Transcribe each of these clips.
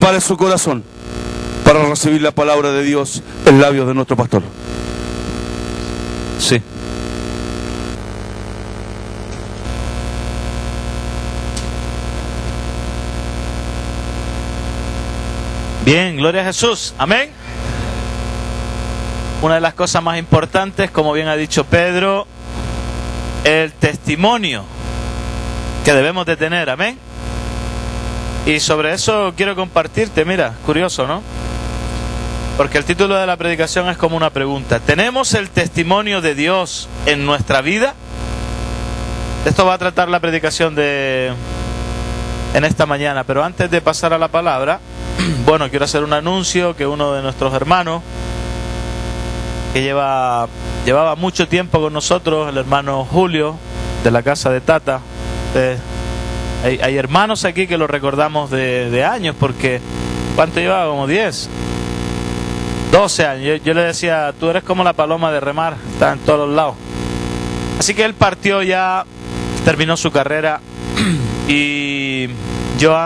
Prepare su corazón para recibir la palabra de Dios en labios de nuestro pastor. Sí. Bien, gloria a Jesús. Amén. Una de las cosas más importantes, como bien ha dicho Pedro, el testimonio que debemos de tener. Amén. Y sobre eso quiero compartirte. Mira, curioso, ¿no? Porque el título de la predicación es como una pregunta. ¿Tenemos el testimonio de Dios en nuestra vida? Esto va a tratar la predicación en esta mañana. Pero antes de pasar a la palabra, bueno, quiero hacer un anuncio que uno de nuestros hermanos que llevaba mucho tiempo con nosotros, el hermano Julio de la casa de Tata. Hay hermanos aquí que lo recordamos de años, porque ¿cuánto llevaba? Como 10, 12 años. Yo le decía, tú eres como la paloma de remar, está en todos los lados. Así que él partió ya, terminó su carrera y yo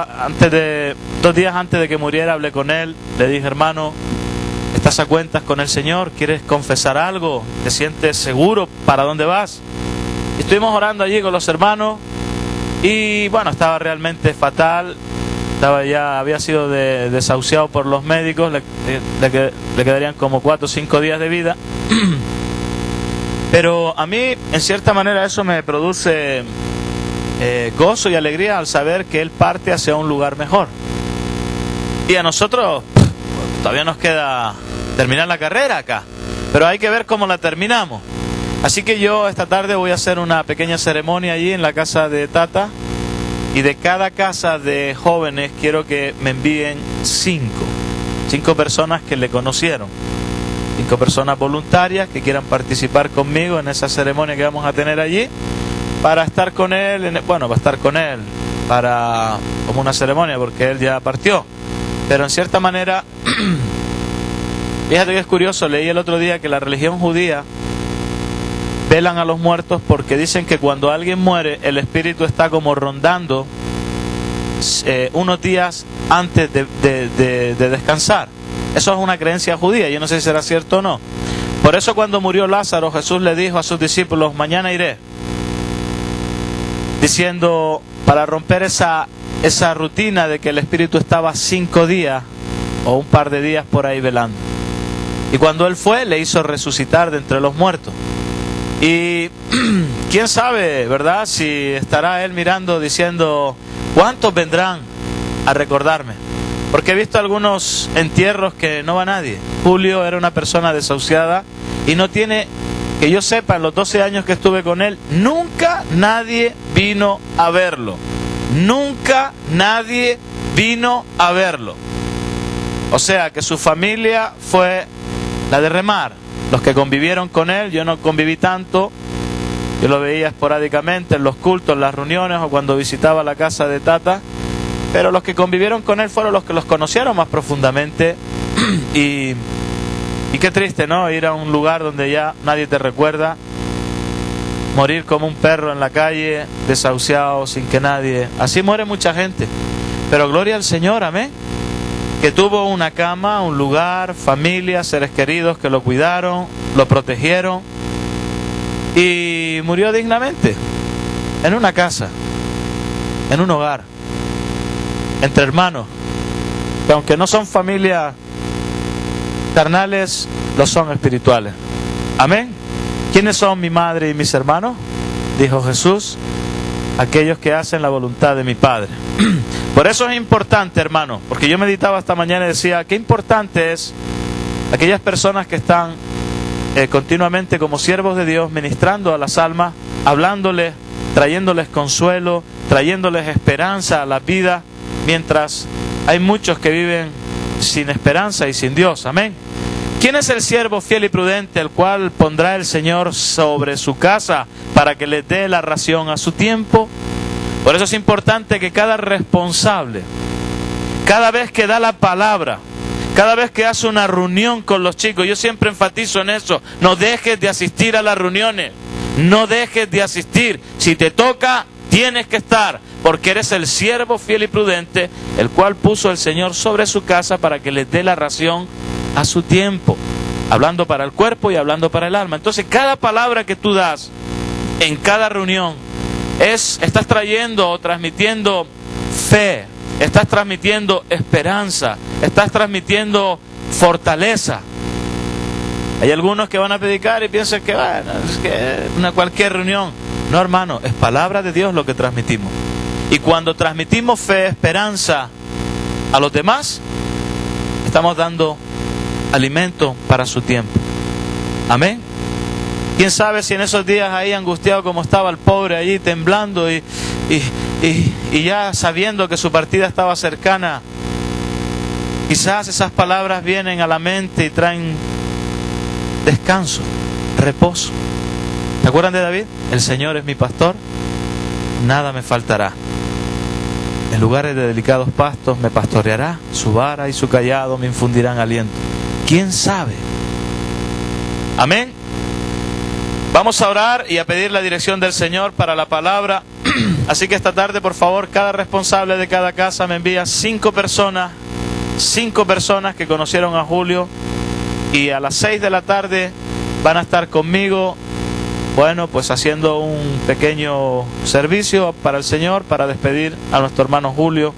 2 días antes de que muriera hablé con él, le dije, hermano, ¿estás a cuentas con el Señor? ¿Quieres confesar algo? ¿Te sientes seguro para dónde vas? Y estuvimos orando allí con los hermanos y bueno, estaba realmente fatal, había sido desahuciado por los médicos, le quedarían como 4 o 5 días de vida. Pero a mí, en cierta manera, eso me produce gozo y alegría al saber que él parte hacia un lugar mejor. Y a nosotros todavía nos queda terminar la carrera acá, pero hay que ver cómo la terminamos. Así que yo esta tarde voy a hacer una pequeña ceremonia allí en la casa de Tata, y de cada casa de jóvenes quiero que me envíen 5 personas que le conocieron, 5 personas voluntarias que quieran participar conmigo en esa ceremonia que vamos a tener allí, para estar con él, como una ceremonia, porque él ya partió. Pero en cierta manera, fíjate que es curioso, leí el otro día que la religión judía velan a los muertos porque dicen que cuando alguien muere, el espíritu está como rondando unos días antes de descansar. Eso es una creencia judía, yo no sé si será cierto o no. Por eso cuando murió Lázaro, Jesús le dijo a sus discípulos, mañana iré, diciendo, para romper esa rutina de que el espíritu estaba 5 días o un par de días por ahí velando. Y cuando él fue, le hizo resucitar de entre los muertos. Y quién sabe, ¿verdad? Si estará él mirando diciendo, ¿cuántos vendrán a recordarme? Porque he visto algunos entierros que no va nadie. Julio era una persona desahuciada y no tiene, que yo sepa, en los 12 años que estuve con él, nunca nadie vino a verlo. Nunca nadie vino a verlo. O sea que su familia fue la de remar. Los que convivieron con él, yo no conviví tanto, yo lo veía esporádicamente en los cultos, en las reuniones o cuando visitaba la casa de Tata, pero los que convivieron con él fueron los que los conocieron más profundamente. Y qué triste, ¿no? Ir a un lugar donde ya nadie te recuerda, morir como un perro en la calle, desahuciado, sin que nadie... Así muere mucha gente, pero gloria al Señor, amén, que tuvo una cama, un lugar, familia, seres queridos que lo cuidaron, lo protegieron y murió dignamente en una casa, en un hogar, entre hermanos, que aunque no son familias carnales, lo son espirituales. Amén. ¿Quiénes son mi madre y mis hermanos? Dijo Jesús, aquellos que hacen la voluntad de mi Padre. Por eso es importante, hermano, porque yo meditaba esta mañana y decía, qué importante es aquellas personas que están continuamente como siervos de Dios, ministrando a las almas, hablándoles, trayéndoles consuelo, trayéndoles esperanza a la vida, mientras hay muchos que viven sin esperanza y sin Dios. Amén. ¿Quién es el siervo fiel y prudente, el cual pondrá el Señor sobre su casa para que le dé la ración a su tiempo? Por eso es importante que cada responsable, cada vez que da la palabra, cada vez que hace una reunión con los chicos, yo siempre enfatizo en eso, no dejes de asistir a las reuniones, no dejes de asistir. Si te toca, tienes que estar, porque eres el siervo fiel y prudente, el cual puso el Señor sobre su casa para que les dé la ración a su tiempo, hablando para el cuerpo y hablando para el alma. Entonces, cada palabra que tú das en cada reunión estás trayendo o transmitiendo fe, estás transmitiendo esperanza, estás transmitiendo fortaleza. Hay algunos que van a predicar y piensan que, bueno, es que una cualquier reunión. No, hermano, es palabra de Dios lo que transmitimos. Y cuando transmitimos fe, esperanza a los demás, estamos dando alimento para su tiempo. Amén. ¿Quién sabe si en esos días ahí angustiado como estaba el pobre allí temblando y ya sabiendo que su partida estaba cercana, quizás esas palabras vienen a la mente y traen descanso, reposo. ¿Se acuerdan de David? El Señor es mi pastor, nada me faltará. En lugares de delicados pastos me pastoreará, su vara y su cayado me infundirán aliento. ¿Quién sabe? Amén. Vamos a orar y a pedir la dirección del Señor para la palabra. Así que esta tarde, por favor, cada responsable de cada casa me envía 5 personas que conocieron a Julio, y a las 6 de la tarde van a estar conmigo, bueno, pues haciendo un pequeño servicio para el Señor, para despedir a nuestro hermano Julio,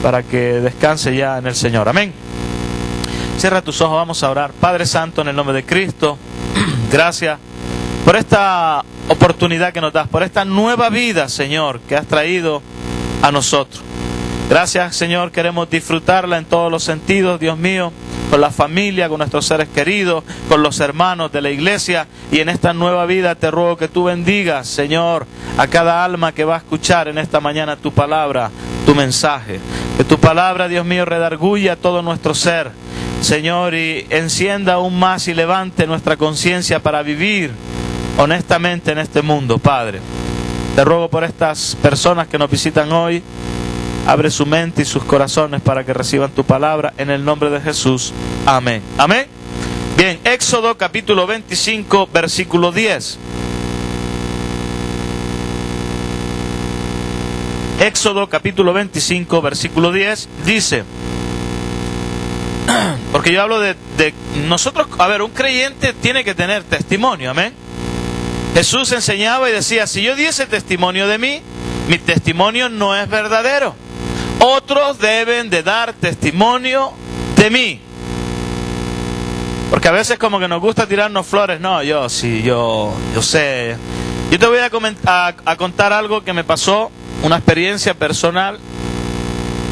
para que descanse ya en el Señor. Amén. Cierra tus ojos, vamos a orar. Padre Santo, en el nombre de Cristo, gracias por esta oportunidad que nos das, por esta nueva vida, Señor, que has traído a nosotros. Gracias, Señor, queremos disfrutarla en todos los sentidos, Dios mío, con la familia, con nuestros seres queridos, con los hermanos de la iglesia. Y en esta nueva vida te ruego que tú bendigas, Señor, a cada alma que va a escuchar en esta mañana tu palabra, tu mensaje. Que tu palabra, Dios mío, redarguya todo nuestro ser, Señor, y encienda aún más y levante nuestra conciencia para vivir honestamente en este mundo, Padre. Te ruego por estas personas que nos visitan hoy. Abre su mente y sus corazones para que reciban tu palabra en el nombre de Jesús. Amén. Amén. Bien, Éxodo capítulo 25, versículo 10. Éxodo capítulo 25, versículo 10 dice, porque yo hablo de nosotros, a ver, un creyente tiene que tener testimonio, amén. Jesús enseñaba y decía, si yo diese testimonio de mí, mi testimonio no es verdadero. Otros deben de dar testimonio de mí. Porque a veces como que nos gusta tirarnos flores. No, yo sé. Yo te voy a contar algo que me pasó, una experiencia personal,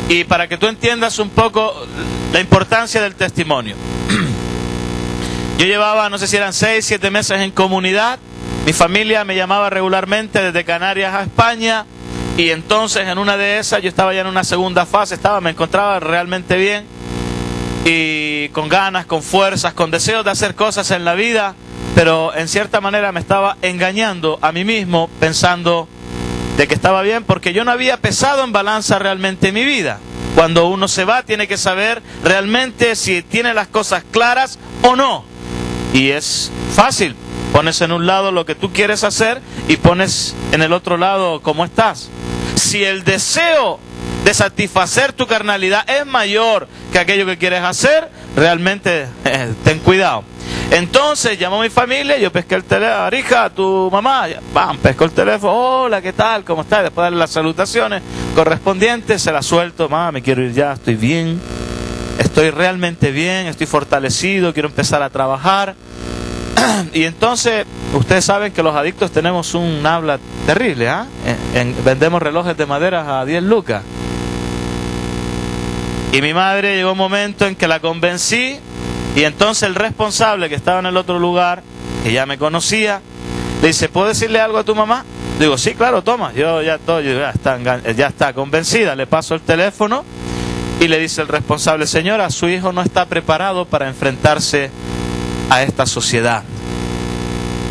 y para que tú entiendas un poco la importancia del testimonio. Yo llevaba, no sé si eran 6, 7 meses en comunidad. Mi familia me llamaba regularmente desde Canarias a España. Y entonces en una de esas yo estaba ya en una segunda fase, me encontraba realmente bien y con ganas, con fuerzas, con deseos de hacer cosas en la vida, pero en cierta manera me estaba engañando a mí mismo pensando de que estaba bien, porque yo no había pesado en balanza realmente mi vida. Cuando uno se va tiene que saber realmente si tiene las cosas claras o no. Y es fácil, pones en un lado lo que tú quieres hacer y pones en el otro lado cómo estás. Si el deseo de satisfacer tu carnalidad es mayor que aquello que quieres hacer, realmente ten cuidado. Entonces llamó a mi familia, yo pesqué el teléfono, hija, tu mamá, pesco el teléfono, hola, ¿qué tal? ¿Cómo estás? Después de darle las salutaciones correspondientes, se las suelto, mamá, me quiero ir ya, estoy bien, estoy realmente bien, estoy fortalecido, quiero empezar a trabajar. Y entonces, ustedes saben que los adictos tenemos un habla terrible, ¿ah? Vendemos relojes de madera a 10 lucas. Y mi madre llegó un momento en que la convencí, y entonces el responsable que estaba en el otro lugar, que ya me conocía, le dice, ¿puedo decirle algo a tu mamá? Digo, sí, claro, toma, ya está convencida. Le paso el teléfono y le dice el responsable, señora, su hijo no está preparado para enfrentarse a esta sociedad.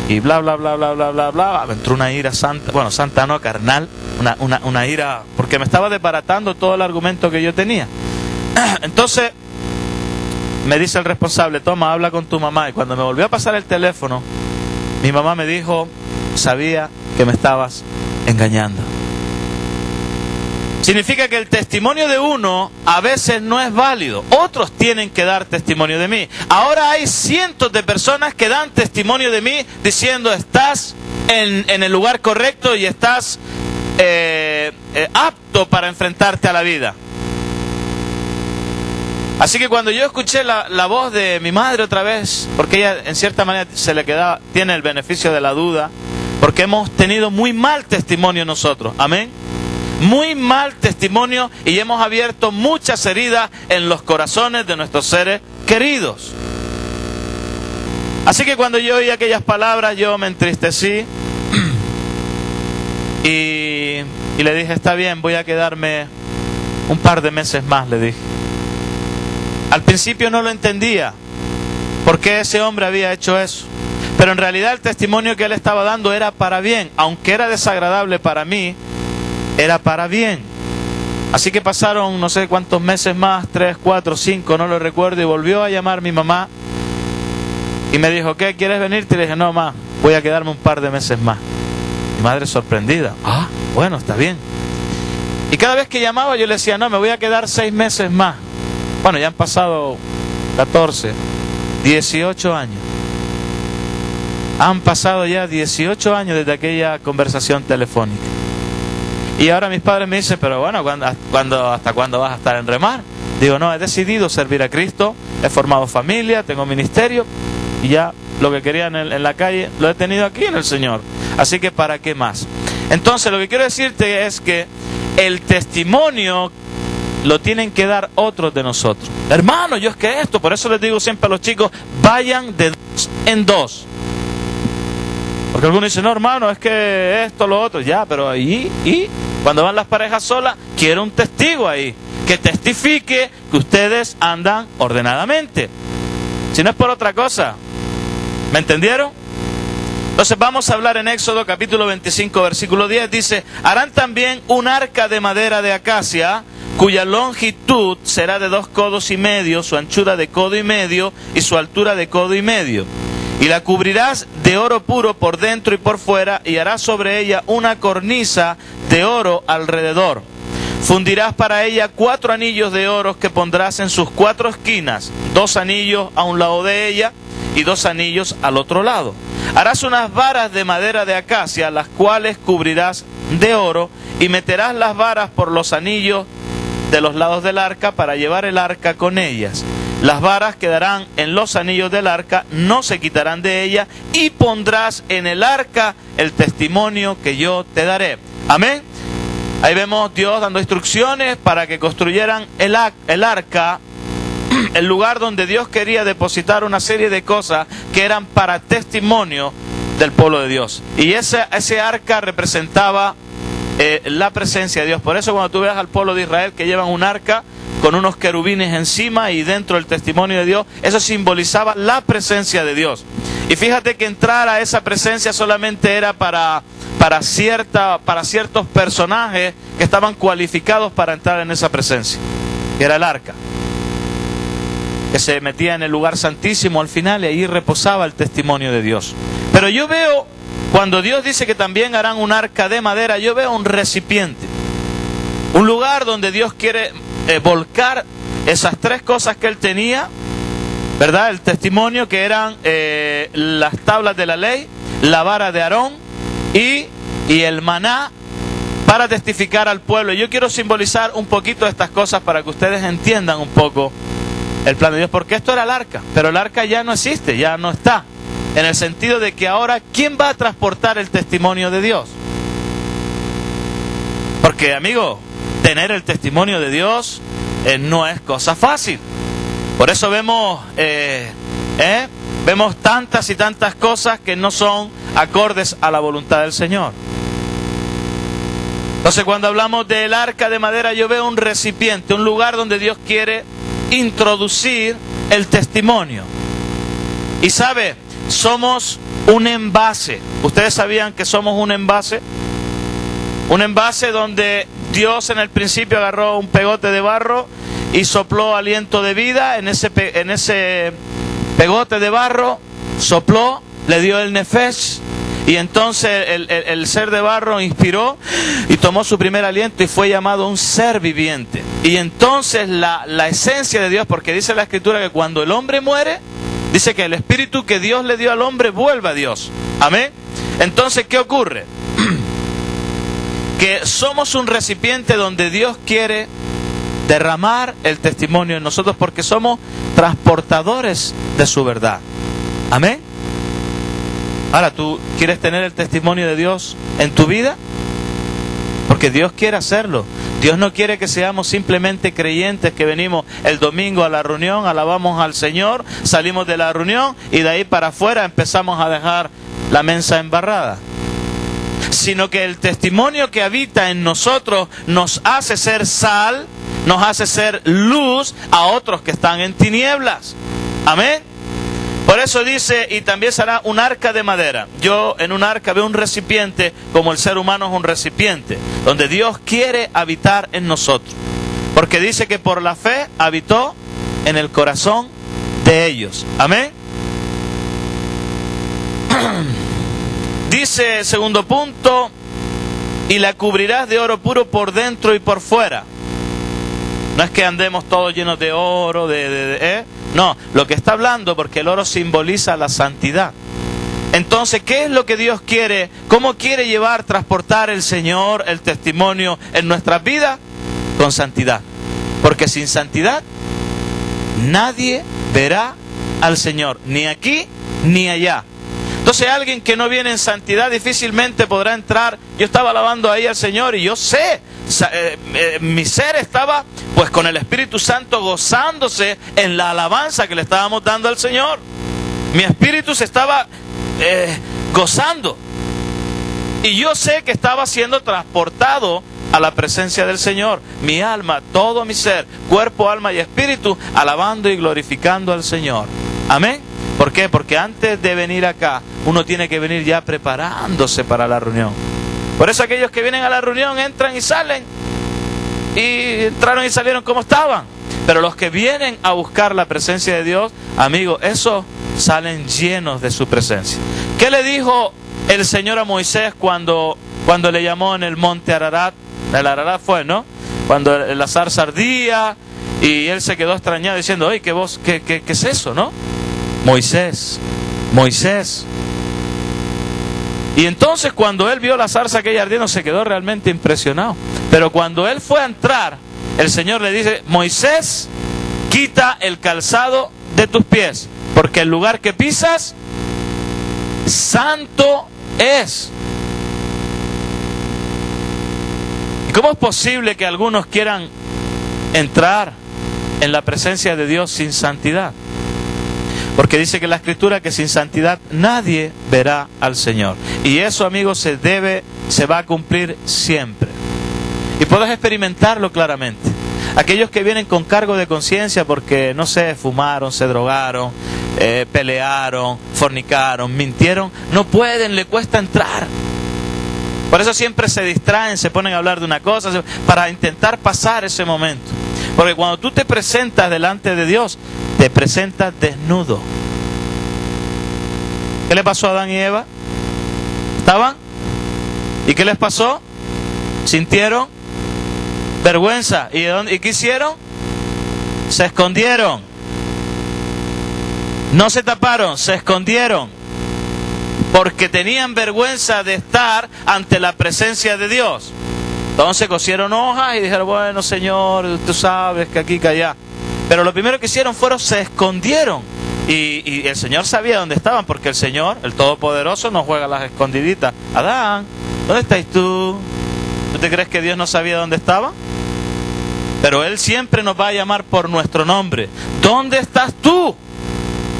Y bla, bla, bla, bla, bla, bla, bla. Me entró una ira santa, bueno, santa no, carnal, una ira, porque me estaba desbaratando todo el argumento que yo tenía. Entonces, me dice el responsable, toma, habla con tu mamá. Y cuando me volvió a pasar el teléfono, mi mamá me dijo, sabía que me estabas engañando. Significa que el testimonio de uno a veces no es válido. Otros tienen que dar testimonio de mí. Ahora hay cientos de personas que dan testimonio de mí diciendo estás en el lugar correcto y estás apto para enfrentarte a la vida. Así que cuando yo escuché la voz de mi madre otra vez, porque ella en cierta manera tiene el beneficio de la duda, porque hemos tenido muy mal testimonio nosotros, amén, muy mal testimonio, y hemos abierto muchas heridas en los corazones de nuestros seres queridos. Así que cuando yo oí aquellas palabras yo me entristecí y le dije, está bien, voy a quedarme un par de meses más, le dije. Al principio no lo entendía, por qué ese hombre había hecho eso. Pero en realidad el testimonio que él estaba dando era para bien. Aunque era desagradable para mí, era para bien. Así que pasaron no sé cuántos meses más, 3, 4, 5, no lo recuerdo. Y volvió a llamar mi mamá. Y me dijo, ¿qué? ¿Quieres venirte? Y le dije, no, ma, voy a quedarme un par de meses más. Mi madre sorprendida. Ah, bueno, está bien. Y cada vez que llamaba yo le decía, no, me voy a quedar 6 meses más. Bueno, ya han pasado 14, 18 años. Han pasado ya 18 años desde aquella conversación telefónica. Y ahora mis padres me dicen, pero bueno, ¿hasta cuándo vas a estar en remar? Digo, no, he decidido servir a Cristo, he formado familia, tengo ministerio, y ya lo que quería en la calle lo he tenido aquí en el Señor. Así que ¿para qué más? Entonces lo que quiero decirte es que el testimonio lo tienen que dar otros de nosotros. Hermano, yo es que esto, por eso les digo siempre a los chicos, vayan de 2 en 2. Porque algunos dicen, no hermano, es que esto, lo otro, ya, pero ahí, y cuando van las parejas solas, quiero un testigo ahí, que testifique que ustedes andan ordenadamente. Si no es por otra cosa, ¿me entendieron? Entonces vamos a hablar en Éxodo capítulo 25, versículo 10, dice, harán también un arca de madera de acacia, cuya longitud será de 2 codos y medio, su anchura de codo y medio, y su altura de codo y medio. Y la cubrirás de oro puro por dentro y por fuera, y harás sobre ella una cornisa de oro alrededor. Fundirás para ella 4 anillos de oro que pondrás en sus 4 esquinas, 2 anillos a un lado de ella y 2 anillos al otro lado. Harás unas varas de madera de acacia, las cuales cubrirás de oro, y meterás las varas por los anillos de los lados del arca para llevar el arca con ellas. Las varas quedarán en los anillos del arca, no se quitarán de ella, y pondrás en el arca el testimonio que yo te daré. Amén. Ahí vemos Dios dando instrucciones para que construyeran el arca, el lugar donde Dios quería depositar una serie de cosas que eran para testimonio del pueblo de Dios. Y ese arca representaba la presencia de Dios. Por eso cuando tú veas al pueblo de Israel que llevan un arca con unos querubines encima y dentro el testimonio de Dios, eso simbolizaba la presencia de Dios. Y fíjate que entrar a esa presencia solamente era para ciertos personajes que estaban cualificados para entrar en esa presencia, que era el arca, que se metía en el lugar santísimo al final y ahí reposaba el testimonio de Dios. Pero yo veo, cuando Dios dice que también harán un arca de madera, yo veo un recipiente, un lugar donde Dios quiere volcar esas 3 cosas que él tenía, ¿verdad? El testimonio, que eran las tablas de la ley, la vara de Aarón y el maná, para testificar al pueblo. Y yo quiero simbolizar un poquito de estas cosas para que ustedes entiendan un poco el plan de Dios, porque esto era el arca, pero el arca ya no existe, ya no está, en el sentido de que ahora, ¿quién va a transportar el testimonio de Dios? Porque, amigo, tener el testimonio de Dios no es cosa fácil. Por eso vemos tantas y tantas cosas que no son acordes a la voluntad del Señor. Entonces, cuando hablamos del arca de madera, yo veo un recipiente, un lugar donde Dios quiere introducir el testimonio. Y sabe, somos un envase. ¿Ustedes sabían que somos un envase? Un envase donde Dios en el principio agarró un pegote de barro y sopló aliento de vida en ese pegote de barro, sopló, le dio el nefesh, Y entonces el ser de barro inspiró y tomó su primer aliento y fue llamado un ser viviente. Y entonces la esencia de Dios, porque dice la Escritura que cuando el hombre muere, dice que el espíritu que Dios le dio al hombre vuelve a Dios. Amén. Entonces, ¿qué ocurre? Que somos un recipiente donde Dios quiere derramar el testimonio en nosotros porque somos transportadores de su verdad. Amén. Ahora, ¿tú quieres tener el testimonio de Dios en tu vida? Porque Dios quiere hacerlo. Dios no quiere que seamos simplemente creyentes que venimos el domingo a la reunión, alabamos al Señor, salimos de la reunión y de ahí para afuera empezamos a dejar la mesa embarrada. Sino que el testimonio que habita en nosotros nos hace ser sal, nos hace ser luz a otros que están en tinieblas. Amén. Por eso dice, y también será un arca de madera. Yo en un arca veo un recipiente como el ser humano es un recipiente, donde Dios quiere habitar en nosotros. Porque dice que por la fe habitó en el corazón de ellos. Amén. Dice, segundo punto, y la cubrirás de oro puro por dentro y por fuera. No es que andemos todos llenos de oro, no, lo que está hablando, porque el oro simboliza la santidad. Entonces, ¿qué es lo que Dios quiere? ¿Cómo quiere transportar el Señor el testimonio en nuestras vidas? Con santidad. Porque sin santidad, nadie verá al Señor, ni aquí ni allá. Entonces alguien que no viene en santidad difícilmente podrá entrar. Yo estaba alabando ahí al Señor y yo sé, mi ser estaba pues con el Espíritu Santo gozándose en la alabanza que le estábamos dando al Señor. Mi espíritu se estaba gozando. Y yo sé que estaba siendo transportado a la presencia del Señor. Mi alma, todo mi ser, cuerpo, alma y espíritu, alabando y glorificando al Señor. Amén. ¿Por qué? Porque antes de venir acá, uno tiene que venir ya preparándose para la reunión. Por eso aquellos que vienen a la reunión entran y salen. Y entraron y salieron como estaban. Pero los que vienen a buscar la presencia de Dios, amigos, esos salen llenos de su presencia. ¿Qué le dijo el Señor a Moisés cuando le llamó en el monte Ararat? El Ararat fue, ¿no? Cuando la zarza ardía y él se quedó extrañado diciendo, oye, ¿qué es eso, no? Moisés. Y entonces cuando él vio la zarza aquella ardiendo se quedó realmente impresionado. Pero cuando él fue a entrar, el Señor le dice, Moisés, quita el calzado de tus pies, porque el lugar que pisas, santo es. ¿Y cómo es posible que algunos quieran entrar en la presencia de Dios sin santidad? Porque dice que la Escritura que sin santidad nadie verá al Señor. Y eso, amigos, se va a cumplir siempre. Y puedes experimentarlo claramente. Aquellos que vienen con cargo de conciencia porque, no sé, fumaron, se drogaron, pelearon, fornicaron, mintieron, no pueden, le cuesta entrar. Por eso siempre se distraen, se ponen a hablar de una cosa, para intentar pasar ese momento. Porque cuando tú te presentas delante de Dios, te presentas desnudo. ¿Qué le pasó a Adán y Eva? ¿Estaban? ¿Y qué les pasó? ¿Sintieron vergüenza? ¿Y qué hicieron? Se escondieron. No se taparon, se escondieron. Porque tenían vergüenza de estar ante la presencia de Dios. Entonces cosieron hojas y dijeron, bueno, Señor, tú sabes que aquí, que allá. Pero lo primero que hicieron se escondieron. Y el Señor sabía dónde estaban, porque el Señor, el Todopoderoso, no juega las escondiditas. Adán, ¿dónde estás tú? ¿Tú te crees que Dios no sabía dónde estaba? Pero Él siempre nos va a llamar por nuestro nombre. ¿Dónde estás tú?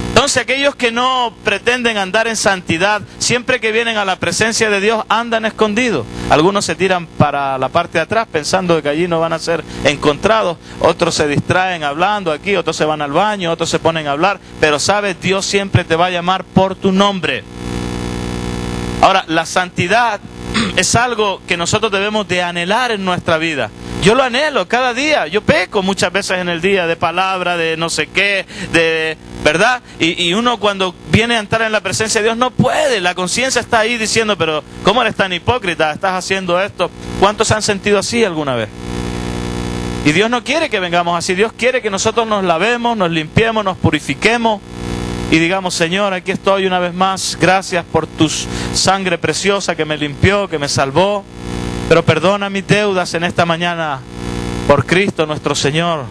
Entonces aquellos que no pretenden andar en santidad, siempre que vienen a la presencia de Dios, andan escondidos. Algunos se tiran para la parte de atrás pensando que allí no van a ser encontrados. Otros se distraen hablando aquí, otros se van al baño, otros se ponen a hablar. Pero sabes, Dios siempre te va a llamar por tu nombre. Ahora, la santidad es algo que nosotros debemos de anhelar en nuestra vida. Yo lo anhelo cada día. Yo peco muchas veces en el día de palabra, de no sé qué, ¿verdad? Y uno cuando viene a entrar en la presencia de Dios no puede, la conciencia está ahí diciendo, pero ¿cómo eres tan hipócrita? ¿Estás haciendo esto? ¿Cuántos se han sentido así alguna vez? Y Dios no quiere que vengamos así, Dios quiere que nosotros nos lavemos, nos limpiemos, nos purifiquemos y digamos, Señor, aquí estoy una vez más, gracias por tu sangre preciosa que me limpió, que me salvó, pero perdona mis deudas en esta mañana por Cristo nuestro Señor.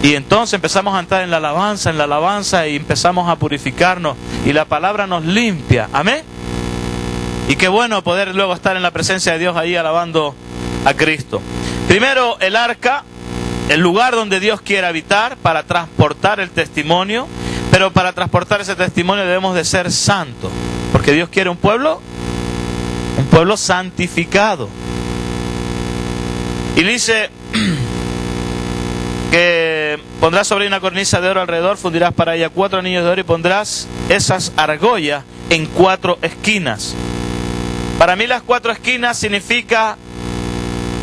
Y entonces empezamos a entrar en la alabanza y empezamos a purificarnos y la palabra nos limpia, amén. Y qué bueno poder luego estar en la presencia de Dios ahí alabando a Cristo. Primero, el arca, el lugar donde Dios quiere habitar para transportar el testimonio, pero para transportar ese testimonio debemos de ser santos, porque Dios quiere un pueblo santificado. Y dice que pondrás sobre una cornisa de oro alrededor, fundirás para ella 4 anillos de oro y pondrás esas argollas en 4 esquinas. Para mí las 4 esquinas significa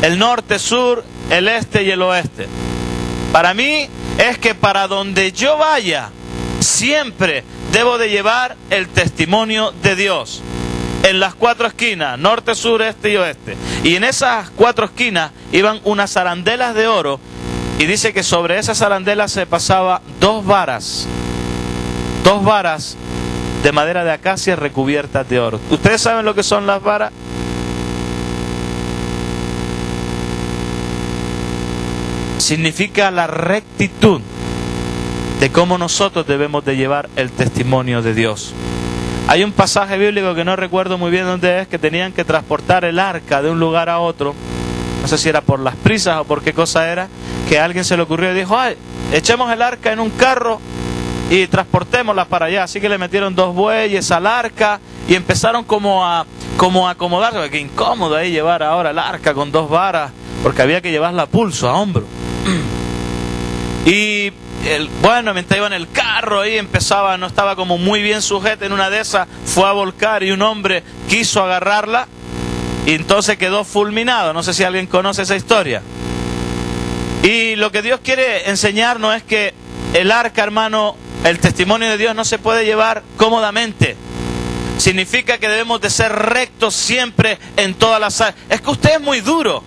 el norte, sur, el este y el oeste. Para mí es que para donde yo vaya, siempre debo de llevar el testimonio de Dios. En las 4 esquinas, norte, sur, este y oeste. Y en esas 4 esquinas iban unas arandelas de oro. Y dice que sobre esas arandelas se pasaba 2 varas. 2 varas de madera de acacia recubiertas de oro. ¿Ustedes saben lo que son las varas? Significa la rectitud de cómo nosotros debemos de llevar el testimonio de Dios. Hay un pasaje bíblico que no recuerdo muy bien dónde es, que tenían que transportar el arca de un lugar a otro. No sé si era por las prisas o por qué cosa era, que a alguien se le ocurrió y dijo, ay, echemos el arca en un carro y transportémosla para allá. Así que le metieron 2 bueyes al arca y empezaron como a acomodarse. Qué incómodo ahí llevar ahora el arca con 2 varas, porque había que llevarla a pulso, a hombro. Y mientras iba en el carro ahí no estaba como muy bien sujeta, en una de esas fue a volcar y un hombre quiso agarrarla y entonces quedó fulminado. No sé si alguien conoce esa historia. Y lo que Dios quiere enseñarnos es que el arca, hermano, el testimonio de Dios no se puede llevar cómodamente. Significa que debemos de ser rectos siempre en todas las áreas. Es que usted es muy duro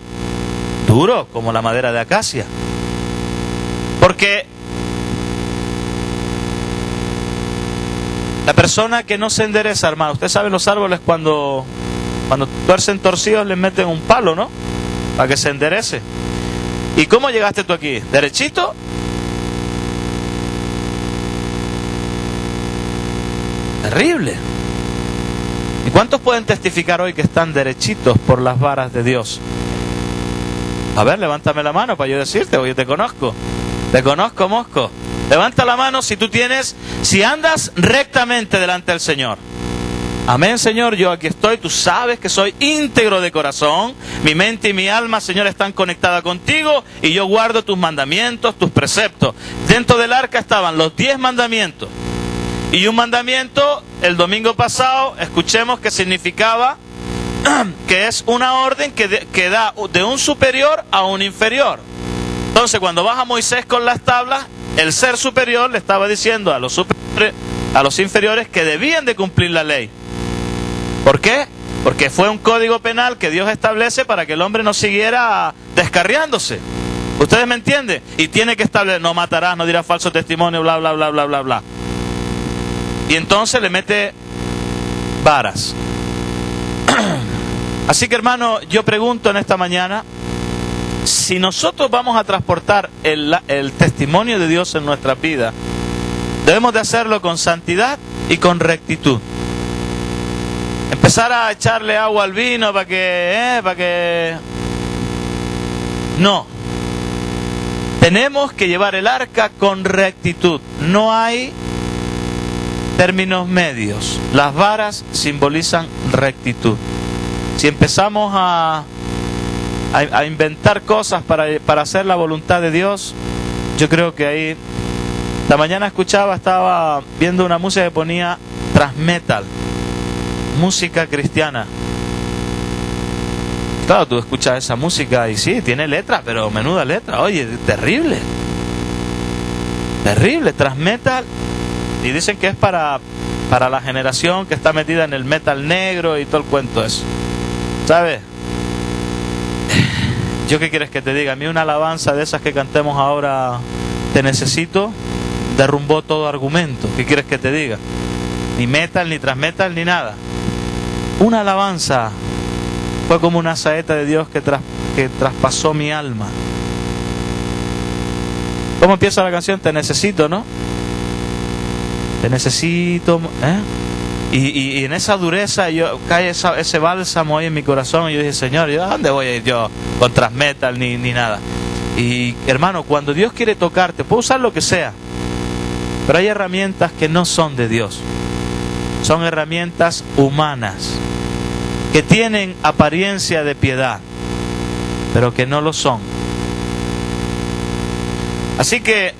como la madera de acacia. Porque la persona que no se endereza, hermano, usted sabe los árboles cuando tuercen torcidos les meten un palo, ¿no? Para que se enderece. ¿Y cómo llegaste tú aquí? ¿Derechito? Terrible. ¿Y cuántos pueden testificar hoy que están derechitos por las varas de Dios? A ver, levántame la mano para yo decirte, porque yo te conozco. Te conozco, mosco. Levanta la mano si andas rectamente delante del Señor. Amén, Señor, yo aquí estoy, tú sabes que soy íntegro de corazón, mi mente y mi alma, Señor, están conectadas contigo y yo guardo tus mandamientos, tus preceptos. Dentro del arca estaban los 10 mandamientos. Y un mandamiento, el domingo pasado, escuchemos que significaba que es una orden que da de un superior a un inferior. Entonces, cuando baja Moisés con las tablas, el ser superior le estaba diciendo a los inferiores que debían de cumplir la ley. ¿Por qué? Porque fue un código penal que Dios establece para que el hombre no siguiera descarriándose. ¿Ustedes me entienden? Y tiene que establecer, no matarás, no dirás falso testimonio, bla, bla, bla, bla, bla, bla. Y entonces le mete varas. Así que, hermano, yo pregunto en esta mañana, si nosotros vamos a transportar el testimonio de Dios en nuestra vida, debemos de hacerlo con santidad y con rectitud. Empezar a echarle agua al vino para que... No. Tenemos que llevar el arca con rectitud. No hay términos medios. Las varas simbolizan rectitud. Si empezamos a inventar cosas para hacer la voluntad de Dios, yo creo que ahí... La mañana estaba viendo una música que ponía thrash metal, música cristiana. Claro, tú escuchas esa música y sí, tiene letra, pero menuda letra, oye, terrible. Terrible, thrash metal. Y dicen que es para la generación que está metida en el metal negro y todo el cuento eso. ¿Sabes? ¿Yo qué quieres que te diga? A mí una alabanza de esas que cantemos ahora, Te Necesito, derrumbó todo argumento. ¿Qué quieres que te diga? Ni metal, ni thrash metal, ni nada. Una alabanza fue como una saeta de Dios que traspasó mi alma. ¿Cómo empieza la canción? Te necesito, ¿no? Te necesito, Y en esa dureza cae ese bálsamo ahí en mi corazón. Y yo dije, Señor, ¿a dónde voy a ir yo con thrash metal ni nada? Y hermano, cuando Dios quiere tocarte, puede usar lo que sea, pero hay herramientas que no son de Dios. Son herramientas humanas, que tienen apariencia de piedad, pero que no lo son. Así que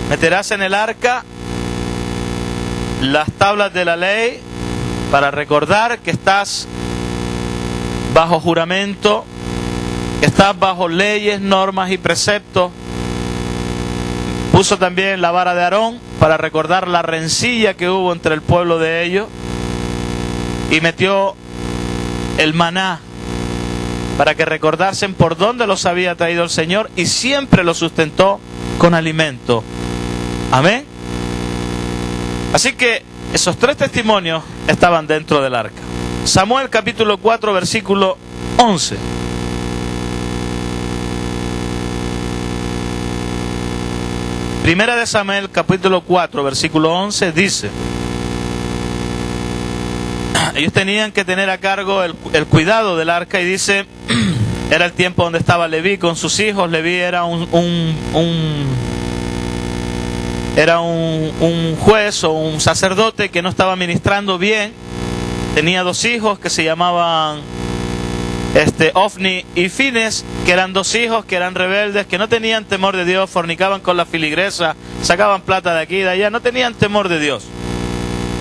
meterás en el arca las tablas de la ley para recordar que estás bajo juramento, que estás bajo leyes, normas y preceptos. Puso también la vara de Aarón para recordar la rencilla que hubo entre el pueblo de ellos. Y metió el maná para que recordasen por dónde los había traído el Señor, y siempre los sustentó con alimento. Amén. Así que esos 3 testimonios estaban dentro del arca. Samuel capítulo 4 versículo 11. Primera de Samuel capítulo 4 versículo 11 dice: ellos tenían que tener a cargo el cuidado del arca, y dice, era el tiempo donde estaba Leví con sus hijos. Leví era un juez o un sacerdote que no estaba ministrando bien. Tenía 2 hijos que se llamaban Ofni y Fines, que eran 2 hijos que eran rebeldes, que no tenían temor de Dios, fornicaban con la filigresa, sacaban plata de aquí y de allá, no tenían temor de Dios.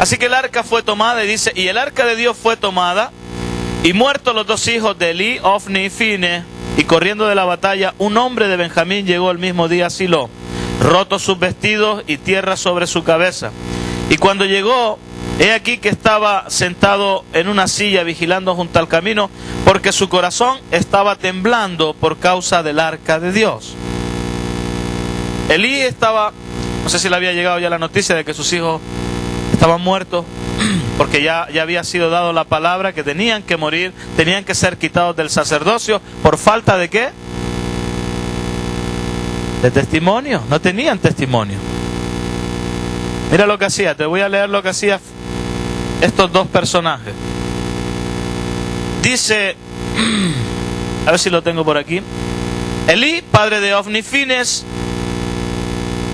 Así que el arca fue tomada, y dice, y el arca de Dios fue tomada, y muertos los 2 hijos de Elí, Ofni y Fines, y corriendo de la batalla, un hombre de Benjamín llegó el mismo día a Silo, rotos sus vestidos y tierra sobre su cabeza. Y cuando llegó, he aquí que estaba sentado en una silla vigilando junto al camino, porque su corazón estaba temblando por causa del arca de Dios. Elí estaba, no sé si le había llegado ya la noticia de que sus hijos estaban muertos, porque ya había sido dado la palabra que tenían que morir, tenían que ser quitados del sacerdocio. ¿Por falta de qué? De testimonio. No tenían testimonio. Mira lo que hacía, te voy a leer lo que hacía estos 2 personajes. Dice, a ver si lo tengo por aquí. Elí, padre de Ofni y Fines,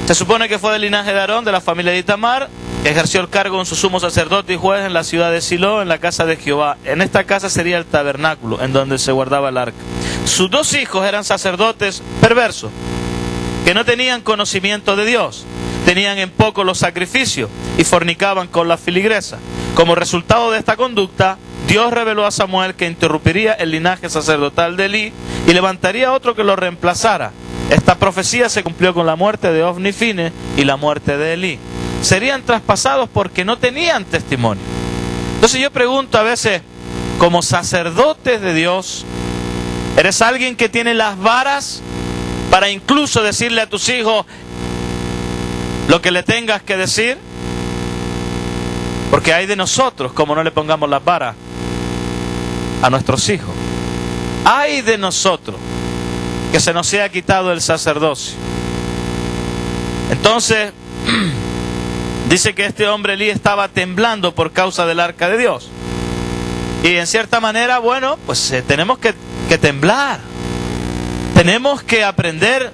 se supone que fue del linaje de Aarón, de la familia de Itamar. Ejerció el cargo en su sumo sacerdote y juez en la ciudad de Silo, en la casa de Jehová. En esta casa sería el tabernáculo, en donde se guardaba el arca. Sus 2 hijos eran sacerdotes perversos, que no tenían conocimiento de Dios. Tenían en poco los sacrificios y fornicaban con la filigresa. Como resultado de esta conducta, Dios reveló a Samuel que interrumpiría el linaje sacerdotal de Elí y levantaría otro que lo reemplazara. Esta profecía se cumplió con la muerte de Ofni y Fines y la muerte de Elí. Serían traspasados porque no tenían testimonio. Entonces yo pregunto a veces, como sacerdotes de Dios, ¿eres alguien que tiene las varas para incluso decirle a tus hijos lo que le tengas que decir? Porque hay de nosotros como no le pongamos las varas a nuestros hijos. Hay de nosotros que se nos sea quitado el sacerdocio. Entonces dice que este hombre Elí estaba temblando por causa del arca de Dios. Y en cierta manera, bueno, pues tenemos que temblar. Tenemos que aprender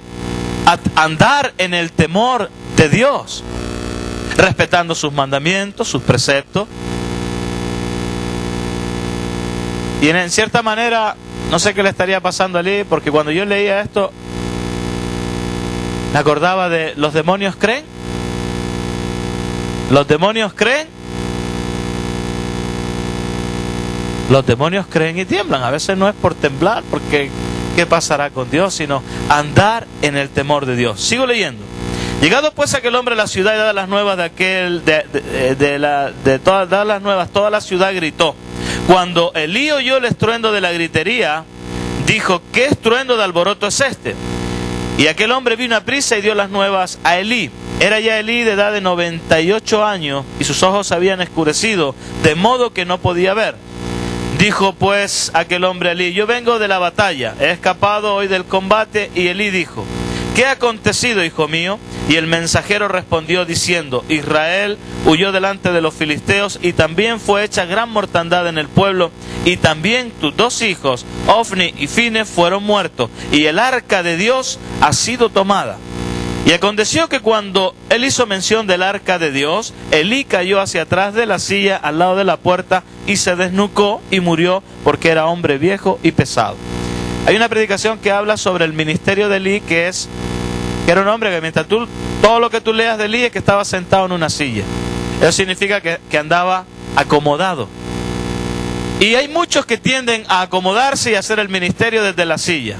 a andar en el temor de Dios, respetando sus mandamientos, sus preceptos. Y en cierta manera, no sé qué le estaría pasando a Elí, porque cuando yo leía esto, me acordaba de los demonios creen. Los demonios creen. Los demonios creen y tiemblan. A veces no es por temblar, porque ¿qué pasará con Dios? Sino andar en el temor de Dios. Sigo leyendo. Llegado pues aquel hombre a la ciudad y dadas las nuevas dadas las nuevas, toda la ciudad gritó. Cuando Elí oyó el estruendo de la gritería, dijo: ¿qué estruendo de alboroto es este? Y aquel hombre vino a prisa y dio las nuevas a Elí. Era ya Elí de edad de 98 años y sus ojos habían escurecido, de modo que no podía ver. Dijo pues aquel hombre a Elí: yo vengo de la batalla, he escapado hoy del combate. Y Elí dijo: ¿qué ha acontecido, hijo mío? Y el mensajero respondió diciendo: Israel huyó delante de los filisteos y también fue hecha gran mortandad en el pueblo, y también tus 2 hijos, Ofni y Fines, fueron muertos, y el arca de Dios ha sido tomada. Y aconteció que cuando él hizo mención del arca de Dios, Elí cayó hacia atrás de la silla al lado de la puerta y se desnucó y murió, porque era hombre viejo y pesado. Hay una predicación que habla sobre el ministerio de Elí, que era un hombre que mientras todo lo que tú leas de Elí es que estaba sentado en una silla. Eso significa que andaba acomodado. Y hay muchos que tienden a acomodarse y a hacer el ministerio desde la silla.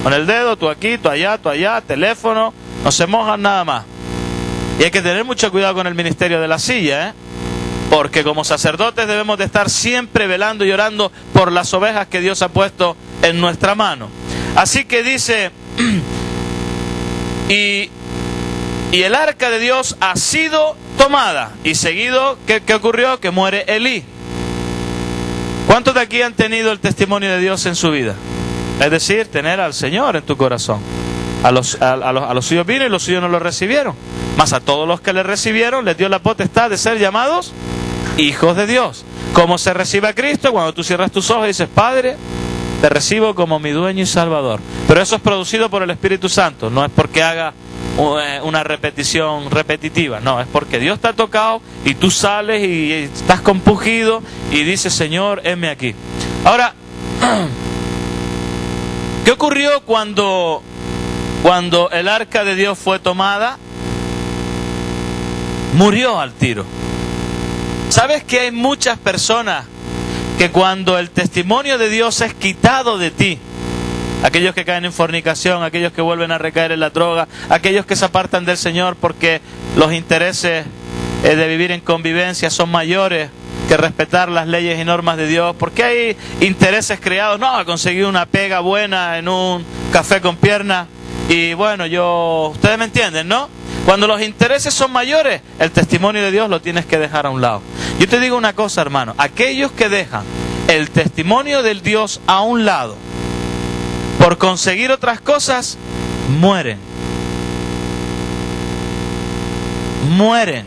Con el dedo, tú aquí, tú allá, teléfono, no se mojan nada más. Y hay que tener mucho cuidado con el ministerio de la silla, porque como sacerdotes debemos de estar siempre velando y orando por las ovejas que Dios ha puesto en nuestra mano. Así que dice... Y el arca de Dios ha sido tomada. Y seguido, ¿qué ocurrió? Que muere Elí. ¿Cuántos de aquí han tenido el testimonio de Dios en su vida? Es decir, tener al Señor en tu corazón. A los suyos vino y los suyos no lo recibieron. Mas a todos los que le recibieron les dio la potestad de ser llamados hijos de Dios. ¿Cómo se recibe a Cristo? Cuando tú cierras tus ojos y dices: Padre, te recibo como mi dueño y salvador. Pero eso es producido por el Espíritu Santo. No es porque haga una repetición repetitiva. No, es porque Dios te ha tocado y tú sales y estás compungido y dices: Señor, heme aquí. Ahora, ¿qué ocurrió cuando el arca de Dios fue tomada? Murió al tiro. ¿Sabes que hay muchas personas que cuando el testimonio de Dios es quitado de ti, aquellos que caen en fornicación, aquellos que vuelven a recaer en la droga, aquellos que se apartan del Señor porque los intereses de vivir en convivencia son mayores que respetar las leyes y normas de Dios, porque hay intereses creados, no, conseguí una pega buena en un café con piernas, y bueno, ustedes me entienden, ¿no? Cuando los intereses son mayores, el testimonio de Dios lo tienes que dejar a un lado. Yo te digo una cosa, hermano, aquellos que dejan el testimonio del Dios a un lado por conseguir otras cosas, mueren. Mueren.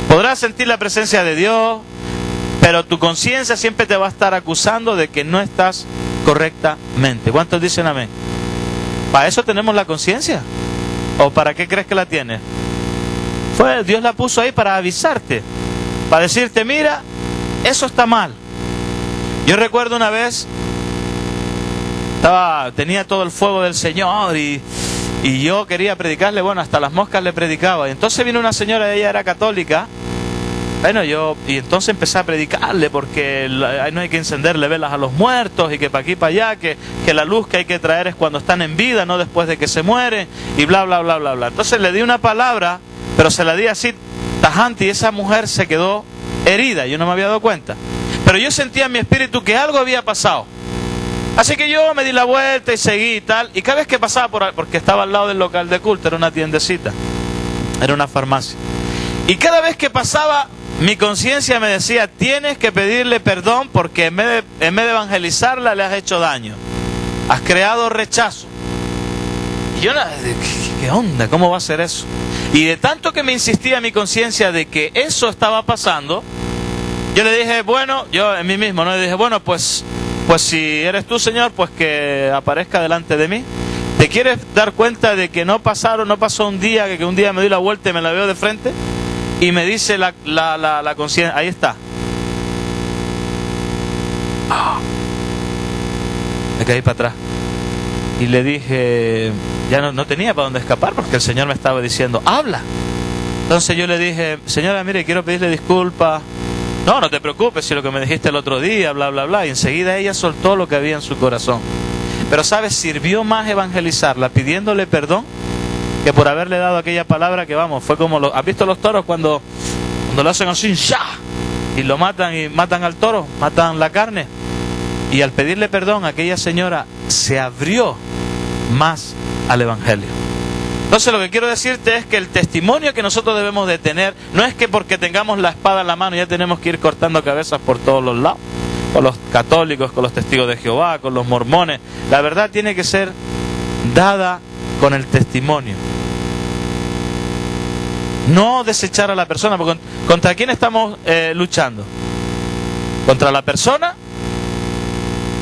Podrás sentir la presencia de Dios, pero tu conciencia siempre te va a estar acusando de que no estás correctamente. ¿Cuántos dicen amén? ¿Para eso tenemos la conciencia? ¿O para qué crees que la tienes? Dios la puso ahí para avisarte, para decirte: mira, eso está mal. Yo recuerdo una vez, tenía todo el fuego del Señor y yo quería predicarle, bueno, hasta las moscas le predicaba. Y entonces vino una señora, ella era católica. Bueno, y entonces empecé a predicarle, porque no hay que encenderle velas a los muertos, y que para aquí para allá, que la luz que hay que traer es cuando están en vida, no después de que se mueren, y bla, bla, bla, bla, bla. Entonces le di una palabra, pero se la di así tajante, y esa mujer se quedó herida, yo no me había dado cuenta. Pero yo sentía en mi espíritu que algo había pasado. Así que yo me di la vuelta y seguí y tal, y cada vez que pasaba porque estaba al lado del local de culto, era una tiendecita, era una farmacia. Y cada vez que pasaba, mi conciencia me decía: tienes que pedirle perdón porque en vez de evangelizarla le has hecho daño. Has creado rechazo. Y yo, ¿qué onda? ¿Cómo va a ser eso? Y de tanto que me insistía mi conciencia de que eso estaba pasando, yo le dije, bueno, yo en mí mismo, ¿no? Le dije, bueno, pues si eres tú, Señor, pues que aparezca delante de mí. ¿Te quieres dar cuenta de que no pasó un día, que un día me doy la vuelta y me la veo de frente? Y me dice la conciencia, ahí está. Me caí para atrás. Y le dije, ya no tenía para dónde escapar, porque el Señor me estaba diciendo, habla. Entonces yo le dije, señora, mire, quiero pedirle disculpas. No te preocupes, si lo que me dijiste el otro día, bla, bla, bla. Y enseguida ella soltó lo que había en su corazón. Pero, ¿sabes? Sirvió más evangelizarla pidiéndole perdón que por haberle dado aquella palabra que vamos, fue como, ¿has visto los toros cuando lo hacen así, ¡ya! Y lo matan y matan al toro, matan la carne? Y al pedirle perdón, aquella señora se abrió más al Evangelio. Entonces lo que quiero decirte es que el testimonio que nosotros debemos de tener no es que porque tengamos la espada en la mano ya tenemos que ir cortando cabezas por todos los lados, con los católicos, con los testigos de Jehová, con los mormones. La verdad tiene que ser dada con el testimonio. No desechar a la persona, porque ¿contra quién estamos luchando? ¿Contra la persona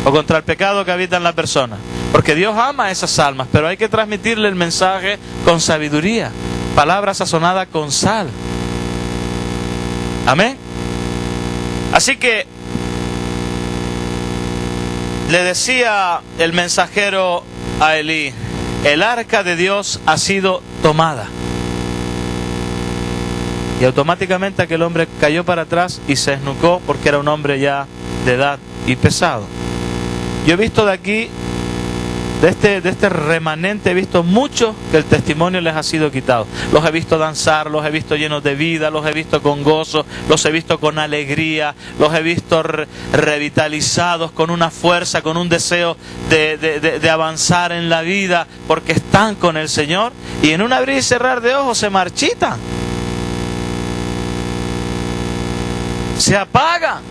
o contra el pecado que habita en la persona? Porque Dios ama a esas almas, pero hay que transmitirle el mensaje con sabiduría, palabra sazonada con sal. Amén. Así que le decía el mensajero a Elí, el arca de Dios ha sido tomada. Y automáticamente aquel hombre cayó para atrás y se esnucó porque era un hombre ya de edad y pesado. Yo he visto de aquí, de este remanente, he visto muchos que el testimonio les ha sido quitado. Los he visto danzar, los he visto llenos de vida, los he visto con gozo, los he visto con alegría, los he visto revitalizados, con una fuerza, con un deseo de avanzar en la vida, porque están con el Señor, y en un abrir y cerrar de ojos se marchitan, se apagan,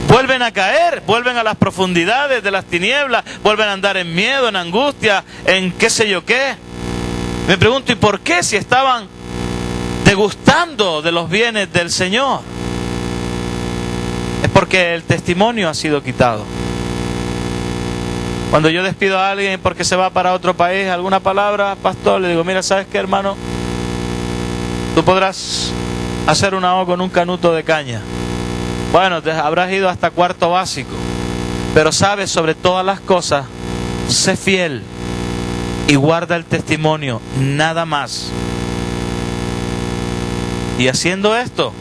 vuelven a caer, vuelven a las profundidades de las tinieblas, vuelven a andar en miedo, en angustia, en qué sé yo qué. Me pregunto, ¿y por qué si estaban degustando de los bienes del Señor? Es porque el testimonio ha sido quitado. Cuando yo despido a alguien porque se va para otro país, alguna palabra, pastor, le digo, mira, ¿sabes qué, hermano? Tú podrás hacer una O con un canuto de caña. Bueno, te habrás ido hasta cuarto básico, pero sabes, sobre todas las cosas, sé fiel y guarda el testimonio, nada más. Y haciendo esto,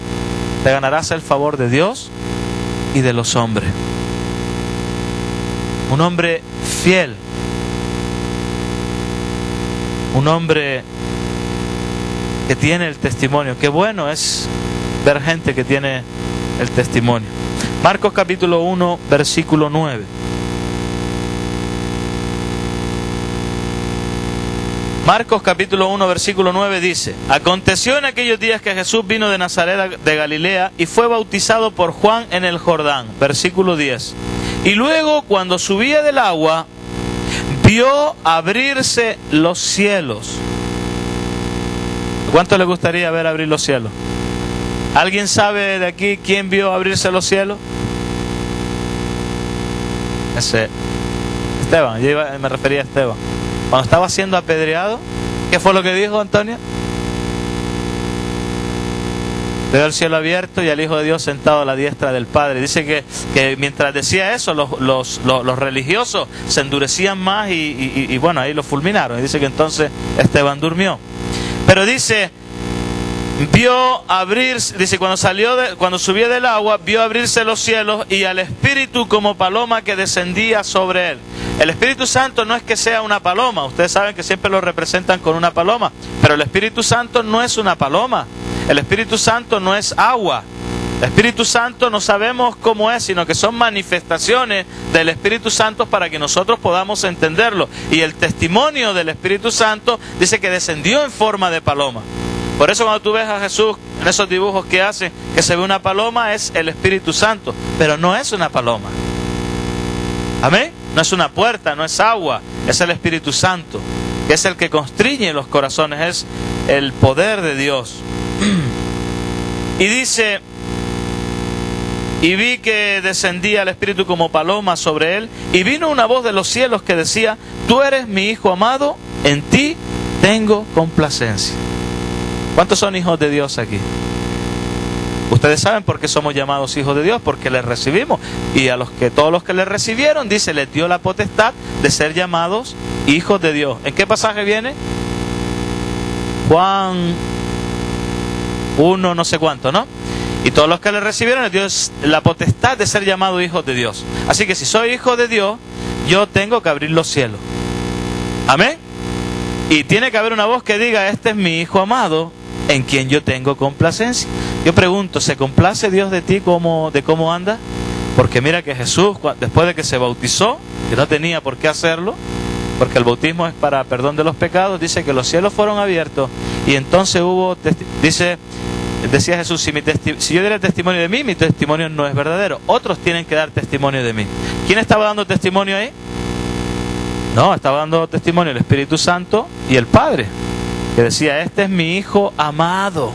te ganarás el favor de Dios y de los hombres. Un hombre fiel, un hombre que tiene el testimonio. Qué bueno es ver gente que tiene el testimonio. Marcos capítulo 1, versículo 9. Marcos capítulo 1, versículo 9 dice: aconteció en aquellos días que Jesús vino de Nazaret de Galilea y fue bautizado por Juan en el Jordán. Versículo 10. Y luego, cuando subía del agua, vio abrirse los cielos. ¿Cuánto le gustaría ver abrir los cielos? ¿Alguien sabe de aquí quién vio abrirse los cielos? Esteban, me refería a Esteban. Cuando estaba siendo apedreado, ¿qué fue lo que dijo Antonio? Veo el cielo abierto y al Hijo de Dios sentado a la diestra del Padre. Dice que mientras decía eso, los religiosos se endurecían más y bueno, ahí lo fulminaron. Y dice que entonces Esteban durmió. Pero dice, vio abrirse, dice, cuando subió del agua, vio abrirse los cielos y al Espíritu como paloma que descendía sobre él. El Espíritu Santo no es que sea una paloma. Ustedes saben que siempre lo representan con una paloma, pero el Espíritu Santo no es una paloma. El Espíritu Santo no es agua. El Espíritu Santo no sabemos cómo es, sino que son manifestaciones del Espíritu Santo para que nosotros podamos entenderlo. Y el testimonio del Espíritu Santo dice que descendió en forma de paloma. Por eso cuando tú ves a Jesús en esos dibujos que hace, que se ve una paloma, es el Espíritu Santo, pero no es una paloma. ¿Amén? No es una puerta, no es agua, es el Espíritu Santo, que es el que constriñe los corazones, es el poder de Dios. Y dice, y vi que descendía el Espíritu como paloma sobre él, y vino una voz de los cielos que decía, tú eres mi Hijo amado, en ti tengo complacencia. ¿Cuántos son hijos de Dios aquí? Ustedes saben por qué somos llamados hijos de Dios, porque les recibimos. Y a todos los que les recibieron, dice, les dio la potestad de ser llamados hijos de Dios. ¿En qué pasaje viene? Juan 1 no sé cuánto, ¿no? Y todos los que le recibieron, les dio la potestad de ser llamados hijos de Dios. Así que si soy hijo de Dios, yo tengo que abrir los cielos. ¿Amén? Y tiene que haber una voz que diga, este es mi Hijo amado, en quien yo tengo complacencia. Yo pregunto, ¿se complace Dios de ti de cómo anda? Porque mira que Jesús, después de que se bautizó, que no tenía por qué hacerlo, porque el bautismo es para perdón de los pecados, dice que los cielos fueron abiertos y entonces decía Jesús, si yo diera testimonio de mí, mi testimonio no es verdadero. Otros tienen que dar testimonio de mí. ¿Quién estaba dando testimonio ahí? No, estaba dando testimonio el Espíritu Santo y el Padre, que decía, este es mi Hijo amado.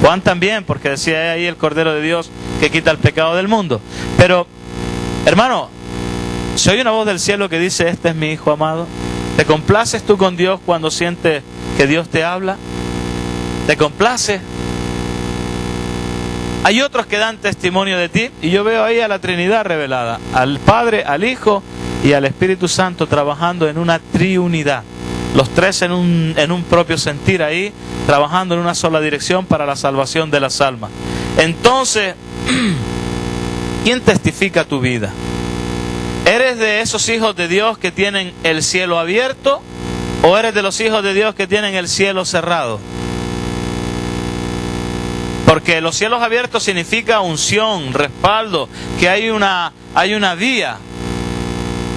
Juan también, porque decía ahí el Cordero de Dios que quita el pecado del mundo. Pero, hermano, si oye una voz del cielo que dice, este es mi Hijo amado, ¿te complaces tú con Dios cuando sientes que Dios te habla? ¿Te complace? Hay otros que dan testimonio de ti, y yo veo ahí a la Trinidad revelada, al Padre, al Hijo y al Espíritu Santo trabajando en una triunidad. Los tres en un propio sentir ahí, trabajando en una sola dirección para la salvación de las almas. Entonces, ¿quién testifica tu vida? ¿Eres de esos hijos de Dios que tienen el cielo abierto o eres de los hijos de Dios que tienen el cielo cerrado? Porque los cielos abiertos significa unción, respaldo, que hay una vía.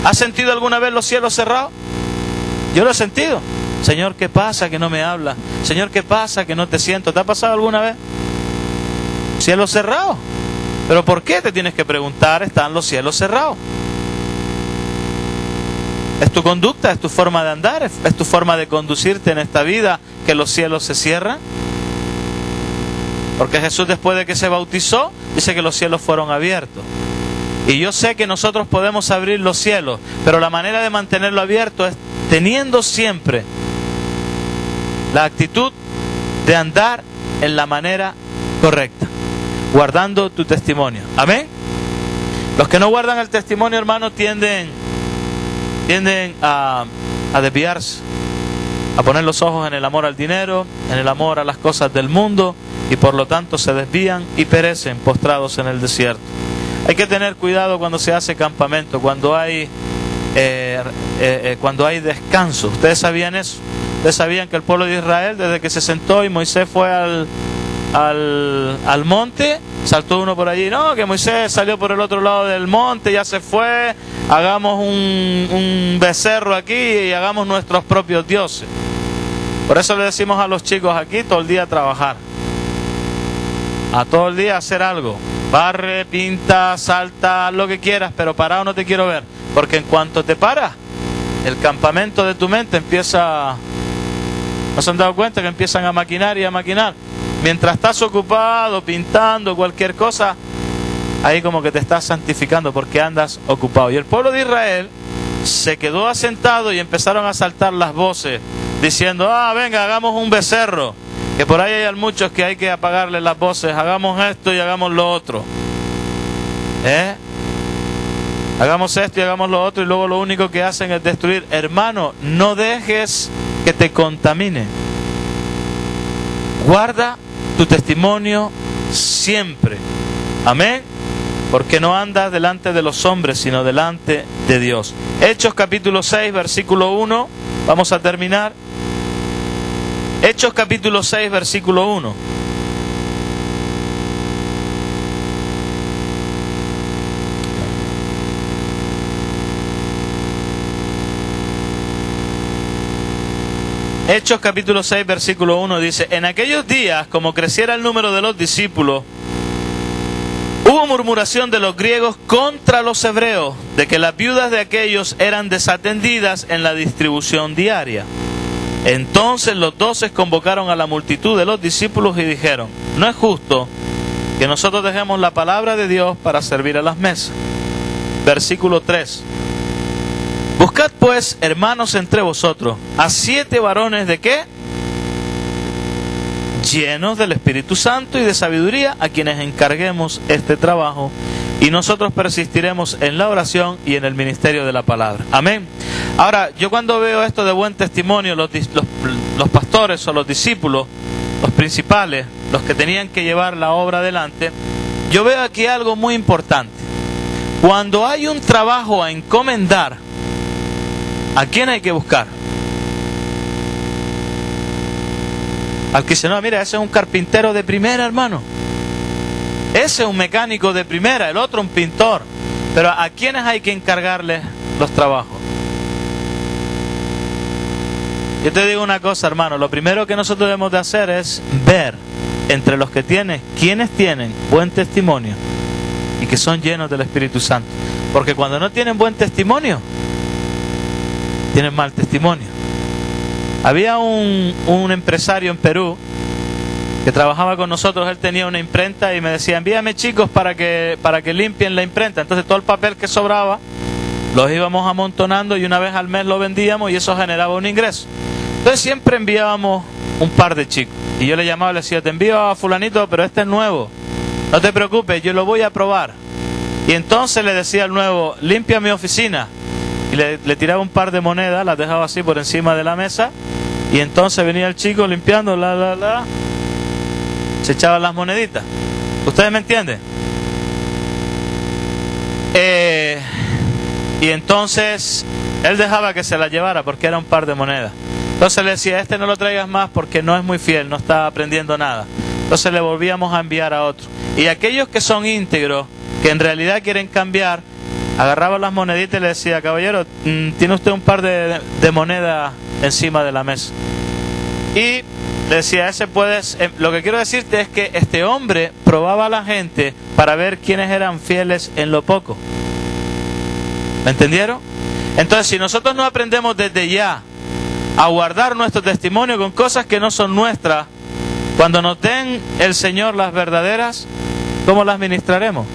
¿Has sentido alguna vez los cielos cerrados? Yo lo he sentido. Señor, ¿qué pasa que no me habla? Señor, ¿qué pasa que no te siento? ¿Te ha pasado alguna vez? Cielos cerrados. ¿Pero por qué te tienes que preguntar? Están los cielos cerrados. ¿Es tu conducta? ¿Es tu forma de andar? ¿Es tu forma de conducirte en esta vida que los cielos se cierran? Porque Jesús, después de que se bautizó, dice que los cielos fueron abiertos. Y yo sé que nosotros podemos abrir los cielos, pero la manera de mantenerlo abierto es teniendo siempre la actitud de andar en la manera correcta, guardando tu testimonio. Amén. Los que no guardan el testimonio, hermano, tienden a desviarse, a poner los ojos en el amor al dinero, en el amor a las cosas del mundo, y por lo tanto se desvían y perecen postrados en el desierto. Hay que tener cuidado cuando se hace campamento, cuando hay descanso. ¿Ustedes sabían eso? ¿Ustedes sabían que el pueblo de Israel, desde que se sentó y Moisés fue al monte, saltó uno por allí? No, que Moisés salió por el otro lado del monte, ya se fue, hagamos un becerro aquí y hagamos nuestros propios dioses. Por eso le decimos a los chicos aquí todo el día trabajar, a todo el día hacer algo. Barre, pinta, salta, haz lo que quieras, pero parado no te quiero ver. Porque en cuanto te paras, el campamento de tu mente empieza... ¿No se han dado cuenta que empiezan a maquinar y a maquinar? Mientras estás ocupado, pintando, cualquier cosa, ahí como que te estás santificando porque andas ocupado. Y el pueblo de Israel se quedó asentado y empezaron a saltar las voces, diciendo, venga, hagamos un becerro. Que por ahí hay muchos que hay que apagarle las voces, hagamos esto y hagamos lo otro. Hagamos esto y hagamos lo otro, y luego lo único que hacen es destruir. Hermano, no dejes que te contamine. Guarda tu testimonio siempre. Amén. Porque no andas delante de los hombres, sino delante de Dios. Hechos capítulo 6, versículo 1. Vamos a terminar. Hechos capítulo 6, versículo 1. Hechos capítulo 6, versículo 1 dice: en aquellos días, como creciera el número de los discípulos, hubo murmuración de los griegos contra los hebreos, de que las viudas de aquellos eran desatendidas en la distribución diaria. Entonces los 12 convocaron a la multitud de los discípulos y dijeron: no es justo que nosotros dejemos la palabra de Dios para servir a las mesas. Versículo 3. Buscad pues, hermanos, entre vosotros a 7 varones de ¿qué? Llenos del Espíritu Santo y de sabiduría, a quienes encarguemos este trabajo, y nosotros persistiremos en la oración y en el ministerio de la palabra. Amén. Ahora, yo cuando veo esto de buen testimonio, los pastores o los discípulos, los principales, los que tenían que llevar la obra adelante, yo veo aquí algo muy importante. Cuando hay un trabajo a encomendar, ¿a quién hay que buscar? Al que dice, no, mira, ese es un carpintero de primera, hermano. Ese es un mecánico de primera, el otro un pintor. Pero ¿a quiénes hay que encargarles los trabajos? Yo te digo una cosa, hermano, lo primero que nosotros debemos de hacer es ver entre los que tienen, quienes tienen buen testimonio y que son llenos del Espíritu Santo. Porque cuando no tienen buen testimonio, tienen mal testimonio. Había un empresario en Perú que trabajaba con nosotros. Él tenía una imprenta y me decía, envíame chicos para que limpien la imprenta. Entonces todo el papel que sobraba los íbamos amontonando y una vez al mes lo vendíamos y eso generaba un ingreso. Entonces siempre enviábamos un par de chicos y yo le llamaba y le decía, te envío a fulanito, pero este es nuevo, no te preocupes, yo lo voy a probar. Y entonces le decía al nuevo, limpia mi oficina, y le tiraba un par de monedas, las dejaba así por encima de la mesa, y entonces venía el chico limpiando, se echaban las moneditas. ¿Ustedes me entienden? Y entonces él dejaba que se la llevara porque era un par de monedas. Entonces le decía, este no lo traigas más porque no es muy fiel, no está aprendiendo nada. Entonces le volvíamos a enviar a otro. Y aquellos que son íntegros, que en realidad quieren cambiar, agarraban las moneditas y le decía, caballero, tiene usted un par de monedas encima de la mesa. Y le decía, ese puedes... Lo que quiero decirte es que este hombre probaba a la gente para ver quiénes eran fieles en lo poco. ¿Me entendieron? Entonces, si nosotros no aprendemos desde ya a guardar nuestro testimonio con cosas que no son nuestras, cuando nos den el Señor las verdaderas, ¿cómo las ministraremos?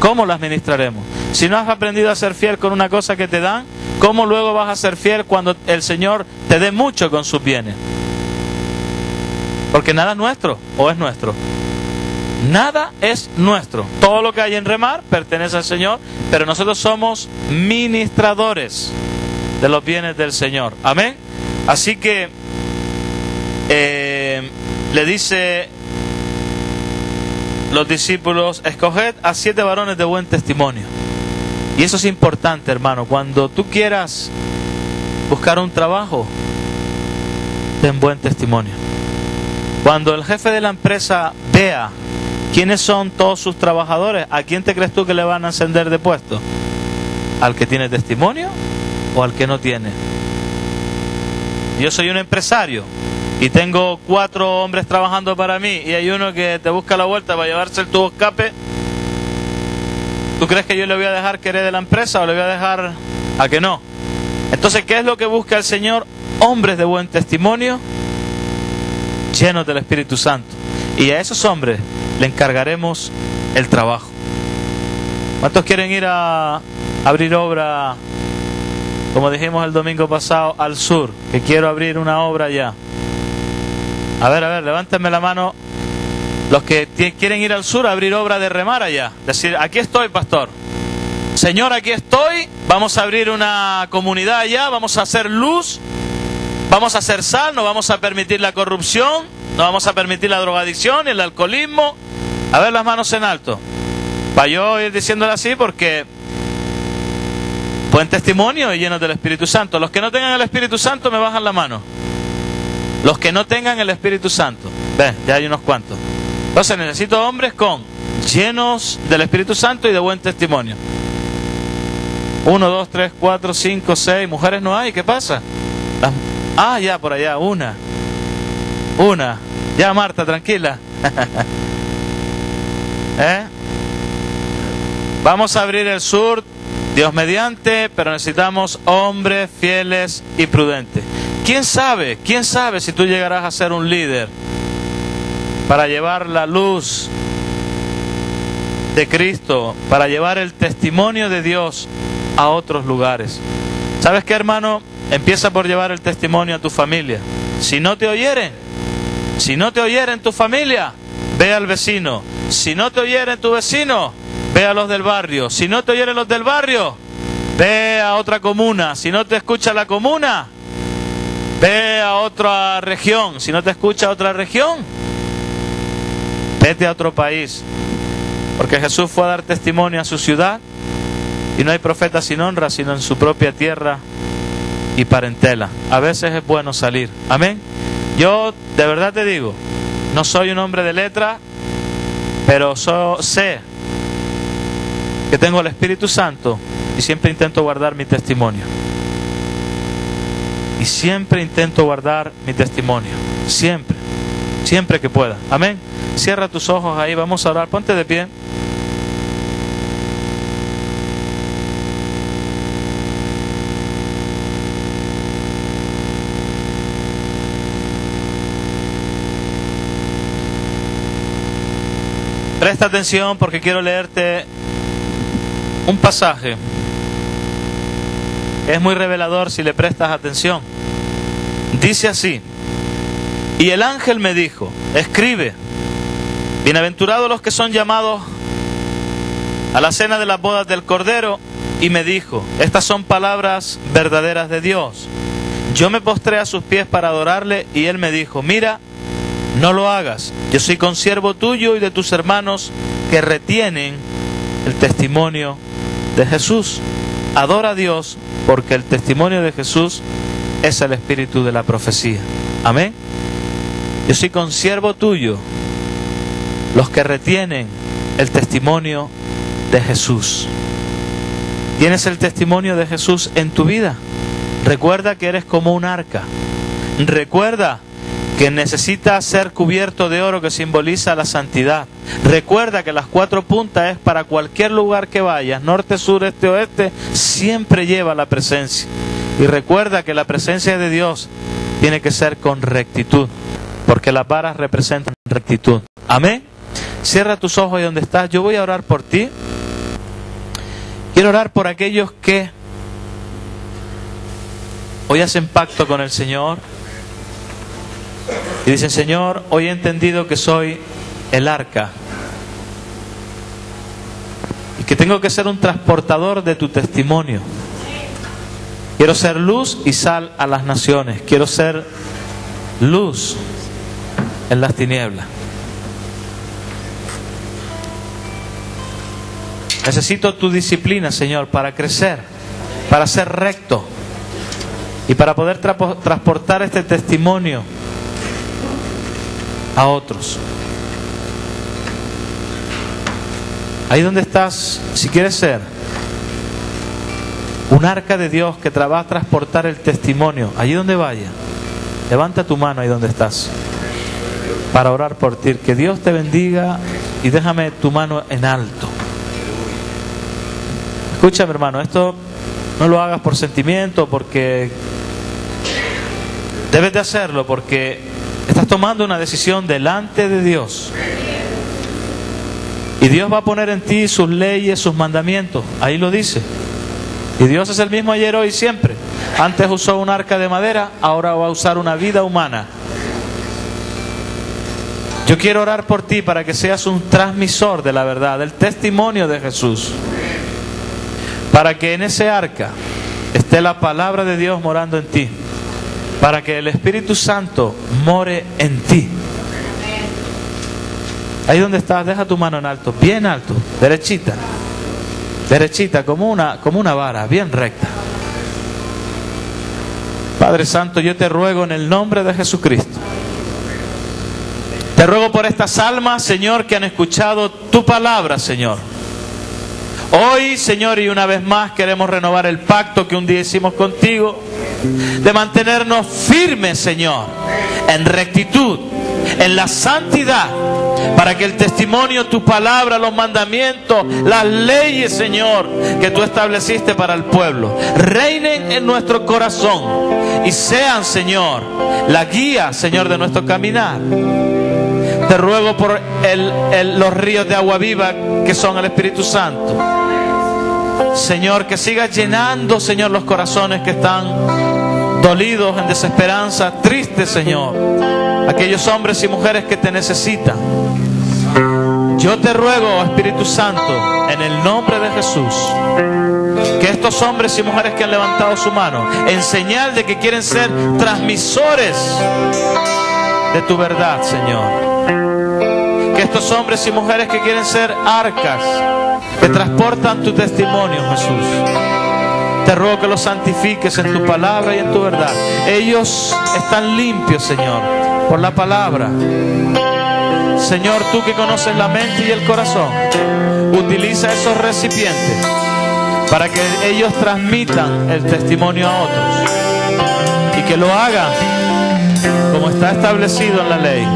¿Cómo las ministraremos? Si no has aprendido a ser fiel con una cosa que te dan, ¿cómo luego vas a ser fiel cuando el Señor te dé mucho con sus bienes? Porque nada es nuestro, ¿o es nuestro? Nada es nuestro. Todo lo que hay en Remar pertenece al Señor, pero nosotros somos ministradores de los bienes del Señor. Amén. Así que le dice los discípulos, escoged a 7 varones de buen testimonio. Y eso es importante, hermano. Cuando tú quieras buscar un trabajo, ten buen testimonio. Cuando el jefe de la empresa vea quiénes son todos sus trabajadores, ¿a quién te crees tú que le van a ascender de puesto? ¿Al que tiene testimonio o al que no tiene? Yo soy un empresario y tengo 4 hombres trabajando para mí y hay uno que te busca la vuelta para llevarse el tubo escape. ¿Tú crees que yo le voy a dejar que herede la empresa o le voy a dejar a que no? Entonces, ¿qué es lo que busca el Señor? Hombres de buen testimonio, llenos del Espíritu Santo. Y a esos hombres le encargaremos el trabajo. ¿Cuántos quieren ir a abrir obra, como dijimos el domingo pasado, al sur? Que quiero abrir una obra allá. A ver, levántenme la mano los que quieren ir al sur a abrir obra de Remar allá. Decir, aquí estoy, pastor. Señor, aquí estoy. Vamos a abrir una comunidad allá, vamos a hacer luz, vamos a hacer sal, no vamos a permitir la corrupción, no vamos a permitir la drogadicción y el alcoholismo. A ver las manos en alto. Para yo ir diciéndole así porque buen testimonio y llenos del Espíritu Santo. Los que no tengan el Espíritu Santo me bajan la mano. Los que no tengan el Espíritu Santo. Ven, ya hay unos cuantos. Entonces necesito hombres llenos del Espíritu Santo y de buen testimonio. 1, 2, 3, 4, 5, 6. Mujeres no hay, ¿qué pasa? Ya por allá, una. Ya, Marta, tranquila. Vamos a abrir el sur, Dios mediante, pero necesitamos hombres fieles y prudentes. ¿Quién sabe si tú llegarás a ser un líder para llevar la luz de Cristo, para llevar el testimonio de Dios a otros lugares? ¿Sabes qué, hermano? Empieza por llevar el testimonio a tu familia. Si no te oyeren tu familia, ve al vecino. Si no te oyeren tu vecino, ve a los del barrio. Si no te oyeren los del barrio, ve a otra comuna. Si no te escucha la comuna, ve a otra región. Si no te escucha otra región, vete a otro país. Porque Jesús fue a dar testimonio a su ciudad y no hay profeta sin honra sino en su propia tierra y parentela. A veces es bueno salir. Amén. Yo de verdad te digo, no soy un hombre de letra, pero sé que tengo el Espíritu Santo y siempre intento guardar mi testimonio. Y siempre intento guardar mi testimonio. Siempre. Siempre que pueda. Amén. Cierra tus ojos ahí, vamos a orar. Ponte de pie. Presta atención porque quiero leerte un pasaje. Es muy revelador si le prestas atención. Dice así: y el ángel me dijo, escribe, bienaventurados los que son llamados a la cena de las bodas del Cordero. Y me dijo, estas son palabras verdaderas de Dios. Yo me postré a sus pies para adorarle y él me dijo, mira, no lo hagas. Yo soy consiervo tuyo y de tus hermanos que retienen el testimonio de Jesús. Adora a Dios porque el testimonio de Jesús es el espíritu de la profecía. Amén. Yo soy consiervo tuyo, los que retienen el testimonio de Jesús. ¿Tienes el testimonio de Jesús en tu vida? Recuerda que eres como un arca. Recuerda que necesita ser cubierto de oro, que simboliza la santidad. Recuerda que las 4 puntas es para cualquier lugar que vayas, norte, sur, este, oeste, siempre lleva la presencia. Y recuerda que la presencia de Dios tiene que ser con rectitud, porque las varas representan rectitud. Amén. Cierra tus ojos ahí donde estás. Yo voy a orar por ti. Quiero orar por aquellos que hoy hacen pacto con el Señor y dicen, Señor, hoy he entendido que soy el arca y que tengo que ser un transportador de tu testimonio. Quiero ser luz y sal a las naciones. Quiero ser luz en las tinieblas. Necesito tu disciplina, Señor, para crecer, para ser recto y para poder transportar este testimonio a otros. Ahí donde estás, si quieres ser un arca de Dios que va a transportar el testimonio, allí donde vaya, levanta tu mano ahí donde estás para orar por ti. Que Dios te bendiga y déjame tu mano en alto. Escúchame, hermano, esto no lo hagas por sentimiento, porque debes de hacerlo, porque estás tomando una decisión delante de Dios. Y Dios va a poner en ti sus leyes, sus mandamientos. Ahí lo dice. Y Dios es el mismo ayer, hoy y siempre. Antes usó un arca de madera, ahora va a usar una vida humana. Yo quiero orar por ti para que seas un transmisor de la verdad, del testimonio de Jesús. Para que en ese arca esté la palabra de Dios morando en ti. Para que el Espíritu Santo more en ti. Ahí donde estás, deja tu mano en alto, bien alto, derechita. Derechita, como una vara, bien recta. Padre Santo, yo te ruego en el nombre de Jesucristo. Te ruego por estas almas, Señor, que han escuchado tu palabra, Señor. Hoy, Señor, y una vez más queremos renovar el pacto que un día hicimos contigo, de mantenernos firmes, Señor, en rectitud, en la santidad, para que el testimonio, tu palabra, los mandamientos, las leyes, Señor, que tú estableciste para el pueblo, reinen en nuestro corazón y sean, Señor, la guía, Señor, de nuestro caminar. Te ruego por los ríos de agua viva que son el Espíritu Santo. Señor, que sigas llenando, Señor, los corazones que están dolidos, en desesperanza, tristes, Señor. Aquellos hombres y mujeres que te necesitan. Yo te ruego, Espíritu Santo, en el nombre de Jesús, que estos hombres y mujeres que han levantado su mano, en señal de que quieren ser transmisores de tu verdad, Señor. Que estos hombres y mujeres que quieren ser arcas, que transportan tu testimonio, Jesús, te ruego que los santifiques en tu palabra y en tu verdad. Ellos están limpios, Señor, por la palabra. Señor, tú que conoces la mente y el corazón, utiliza esos recipientes para que ellos transmitan el testimonio a otros y que lo hagan como está establecido en la ley.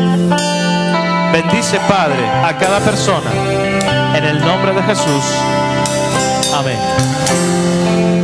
Bendice, Padre, a cada persona en el nombre de Jesús. Amén.